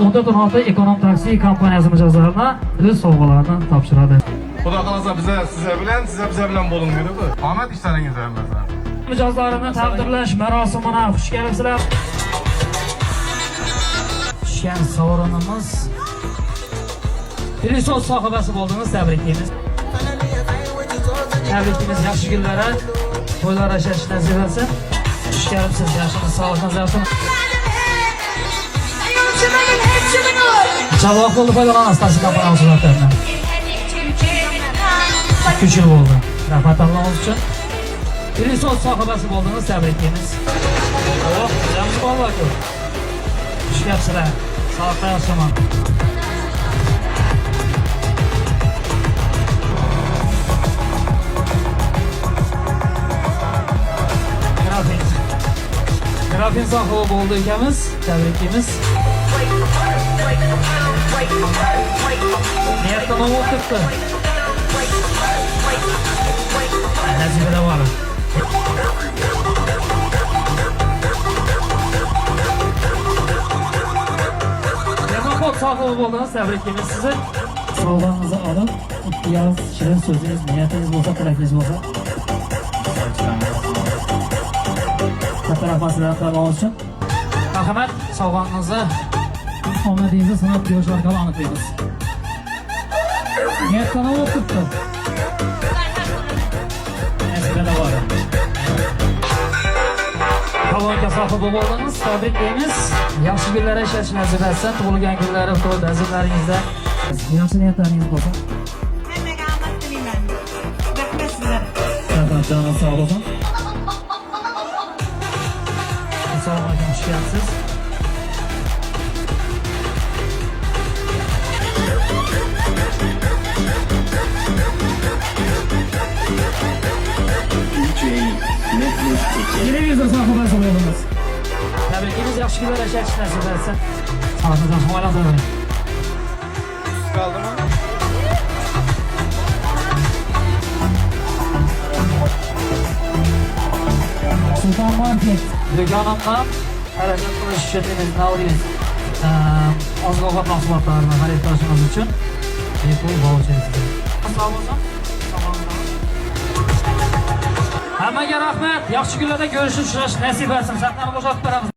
14-16 Ekonom taksi kompaniyasi mijozlariga o'z sovg'alarini topshiradi. Xudo xolasa size bilen bo'lin dedi. Omad ishlaringiz hammasini. Mijozlarini taqdirlash marosimina xush kelibsizlar. Tushgan sovrinimiz Pilisos sohibasi bo'ldingiz, tabriklaymiz. Tabriklaymiz, yaxshi kunlar, to'ylar yashash nasib etsin. Xush kelibsiz, yaxshimiz, sog'ligingiz yaxshimi? Javob bo'ldi, foydalanasiz taksi kompaniyasi xizmatlaridan. Kuchli bo'ldi. Rahmat Allohimiz uchun. Pilisos sohibasi bo'ldingiz, tabriklaymiz. Yaxshi bo'ldi. Xush kelibsizlar. Sog'liqqa yaxshiman. Grafin sohibi bo'ldi ekamiz, tabriklaymiz. Niyatdan o'tibdi. Nasibada bor. Demokrat sohibi bo'ldingiz, tabriklaymiz sizni. Sovg'angizni olib, imtiyoz, shirin so'zingiz, niyatingiz bo'lsa, tilakingiz bo'lsa. Katta rahmat sizlarga qilganimiz uchun. Marhamat, sovg'angizni omadingizni sinab ko'rish orqali aniqlaymiz. Niyatdan o'tibdi. Nasibada bor. Salonga sohibi bo'ldingiz, tabriklaymiz. Yaxshi kunlar yashash nasib etsin. Tug'ilgan kunlari, to'y bazmlaringizda yaxshi niyatlaringiz bo'lsa. Hammaga omad tilayman. Rahmat sizlarga. Rahmat, joningiz sog' bo'lsin. Assalomu alaykum, xush kelibsiz. Televizor sohibasi bo'ldingiz. Tabriklaymiz, yaxshi kunlar yashash nasib etsin. Sog'lig'ingizdan himoya qiling. Qaldimi? Sultan Market do'konimdan harakat qilish uchun Navriz oziq-ovqat mahsulotlarini xarid qilishingiz uchun bepul voucher sizga. Sog' bo'lsin. Hammaga rahmat. Yaxshi kunlarda ko'rishib, uchrash nasib etsin. Sahnalarni bo'shatib beramiz.